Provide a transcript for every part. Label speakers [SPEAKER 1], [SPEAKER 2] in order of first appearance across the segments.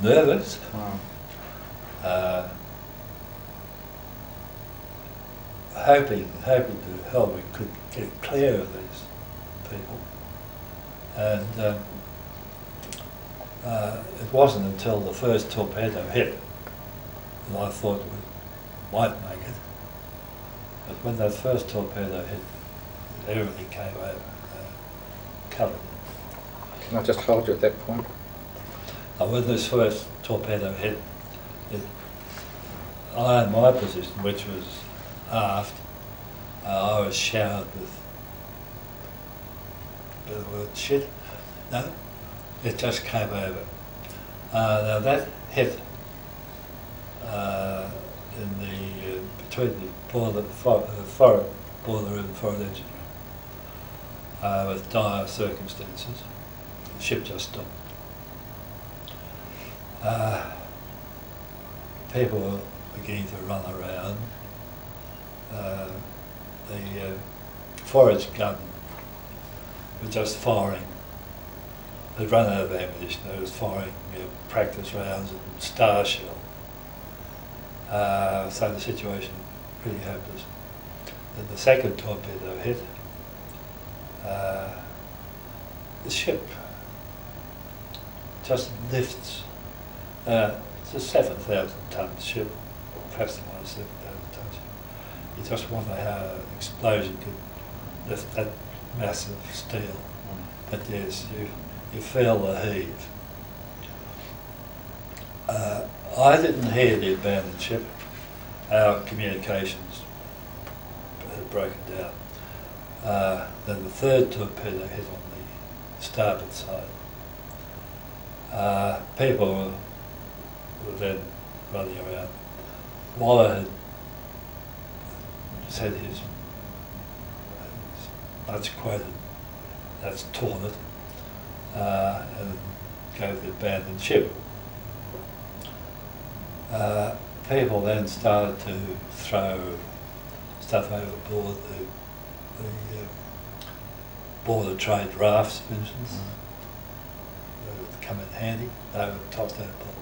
[SPEAKER 1] nervous.
[SPEAKER 2] Wow.
[SPEAKER 1] Hoping to hell we could get clear of these people. And it wasn't until the first torpedo hit that I thought we might make it. But when that first torpedo hit, everything came over, covered.
[SPEAKER 2] Can I just hold you at that point?
[SPEAKER 1] Now, when this first torpedo hit, I in my position, which was aft, I was showered with the word shit. No, it just came over. Now that hit in the between the boiler, forward boiler and forward engine room with dire circumstances. The ship just stopped. People were beginning to run around. The forage gun was just firing. They'd run out of ammunition. They was firing practice rounds and star shell. So the situation pretty hopeless. Then the second torpedo hit. The ship just lifts. It's a 7,000 ton ship, perhaps not 7,000 tons. You just wonder how an explosion could lift that massive steel. But yes, you feel the heave. I didn't hear the abandoned ship. Our communications had broken down. Then the third torpedo hit on the starboard side. People were then running around. Waller had said his much quoted, "That's torn it," and gave the abandoned ship. People then started to throw stuff overboard, the border trade rafts, for instance. They would come in handy. They were tossed overboard.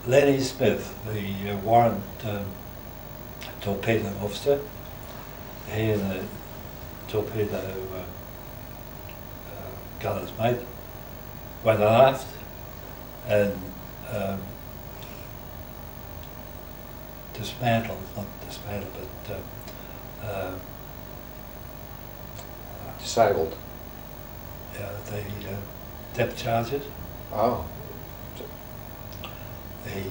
[SPEAKER 1] Lenny Smith, the warrant torpedo officer, he and the torpedo gunner's mate went aft and dismantled, not dismantled, but
[SPEAKER 2] disabled.
[SPEAKER 1] The depth charges.
[SPEAKER 2] Oh.
[SPEAKER 1] He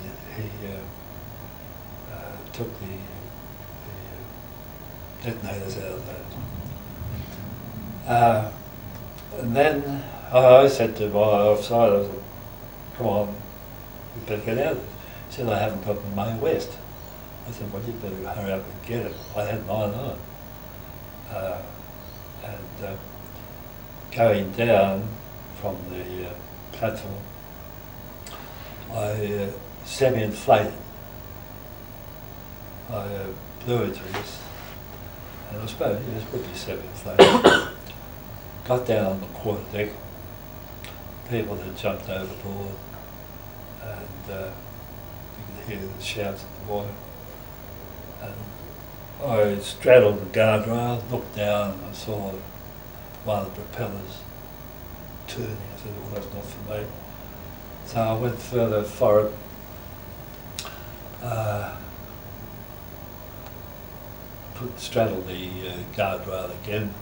[SPEAKER 1] took the detonators out of those. And then I said to my offside, I said, "Come on, you better get out of it." He said, "I haven't got my west." I said, "Well, you better hurry up and get it." I had mine on. And going down from the platform, I semi-inflated. I blew into this, and I suppose it would be semi-inflated. Got down on the quarter deck. People had jumped overboard, and you could hear the shouts of the water. And I straddled the guardrail, looked down, and I saw one of the propellers turning. I said, "Well, that's not for me." So I went further forward. Straddled the guardrail again,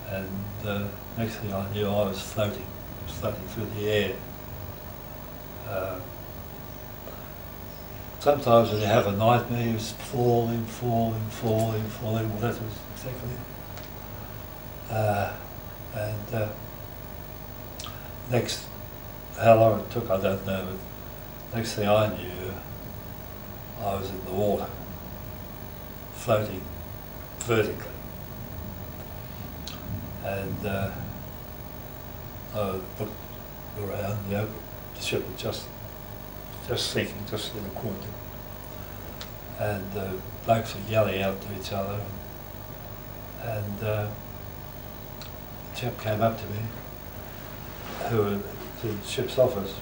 [SPEAKER 1] and next thing I knew, I was floating through the air. Sometimes when you have a nightmare, you're falling. Well, that was exactly it. And next, how long it took, I don't know, but next thing I knew, I was in the water, floating vertically. And I looked around, the ship was just sinking, just in the quarter. And the blokes were yelling out to each other. And the chap came up to me, who to the ship's office,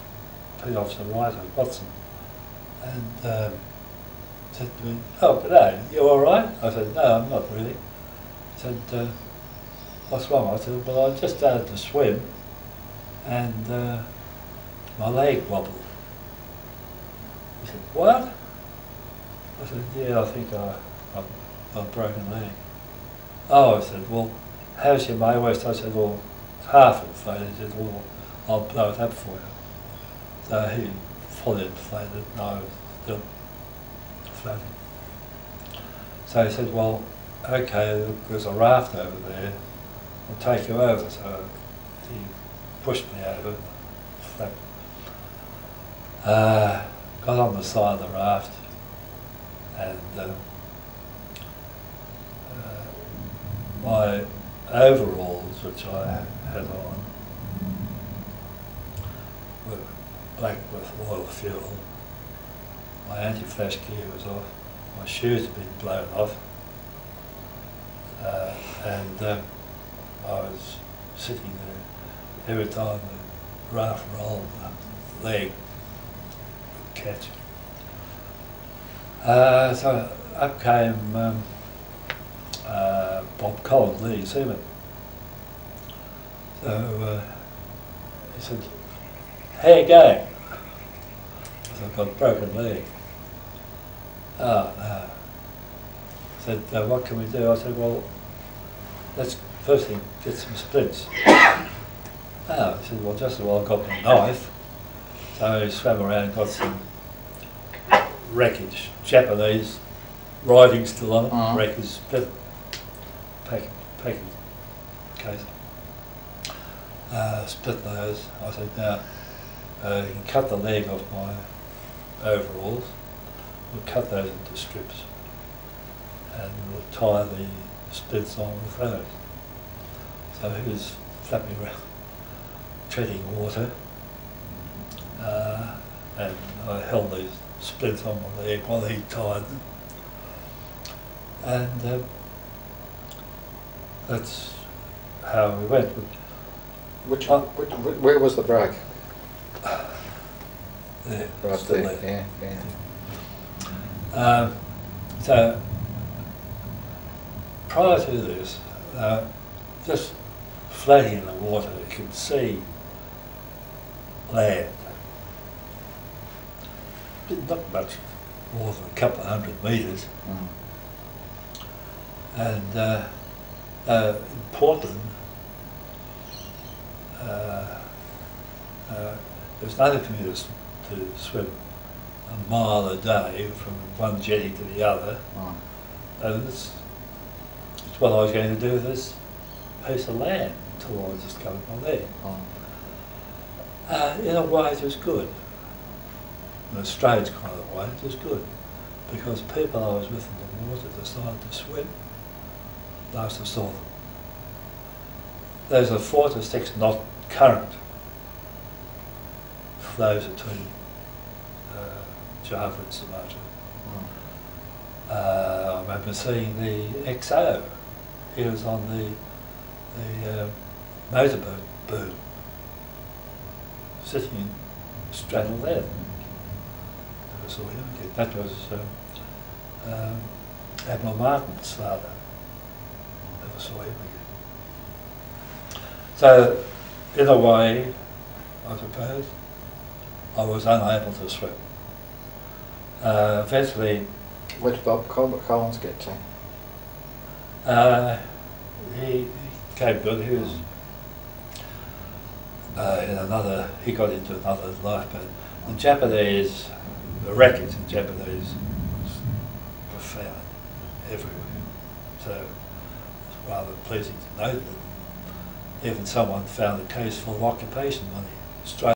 [SPEAKER 1] Petty Officer Writer, Watson, and said to me, "Oh, g'day, you all right?" I said, "No, I'm not really." He said, "What's wrong?" I said, "Well, I just started to swim and my leg wobbled." He said, "What?" I said, "Yeah, I think I've got a broken leg." "Oh," I said, "Well, how's your May West?" I said, "Well, it's half inflated." He said, "Well, I'll blow it up for you." So he fully inflated and I was still floating. So he said, "Well, okay, there's a raft over there, I'll take you over." So he pushed me over, got on the side of the raft, and my overalls, which I had on, were black with oil fuel. My anti-flash gear was off. My shoes had been blown off. And I was sitting there. Every time the raft rolled, the leg would catch. So up came Bob Collins, leading seaman. So he said, "How you going?" I said, "I've got a broken leg." "Oh, no." He said, "What can we do?" I said, "Well, let's first thing get some splints." "Oh," he said, "Well, just as well I've got my knife." So he swam around and got some wreckage, Japanese writing still on it, wreckage, split packing case. Split those. I said, "Now, you can cut the leg off my overalls. We'll cut those into strips and we'll tie the splits on with those." So he was flapping around, treading water, and I held these splits on my leg while he tied them. And that's how we went.
[SPEAKER 2] Where was the break?
[SPEAKER 1] There,
[SPEAKER 2] Right
[SPEAKER 1] still
[SPEAKER 2] there.
[SPEAKER 1] there.
[SPEAKER 2] Yeah.
[SPEAKER 1] So prior to this, just floating in the water, you could see land. Not much more than a couple of 100 metres. And in Portland, there was nothing for me to swim a mile a day from one jetty to the other. And it's what I was going to do with this piece of land until I just covered my leg. In a way it was good. In a strange kind of way it was good, because people I was with in the water decided to swim. Last I saw them. There's a 4 to 6 knot current flows between Java and Sumatra. I remember seeing the XO. He was on the motorboat boom, sitting straddled there. Never saw him again. That was Admiral Martin's father. Never saw him again. So, in a way, I suppose, I was unable to swim. Eventually,
[SPEAKER 2] Where did Bob Collins get to?
[SPEAKER 1] he came good. He was he got into another lifeboat. The Japanese, the wreckage in Japanese was profound everywhere. So it's rather pleasing to note that even someone found a case full of occupation money straight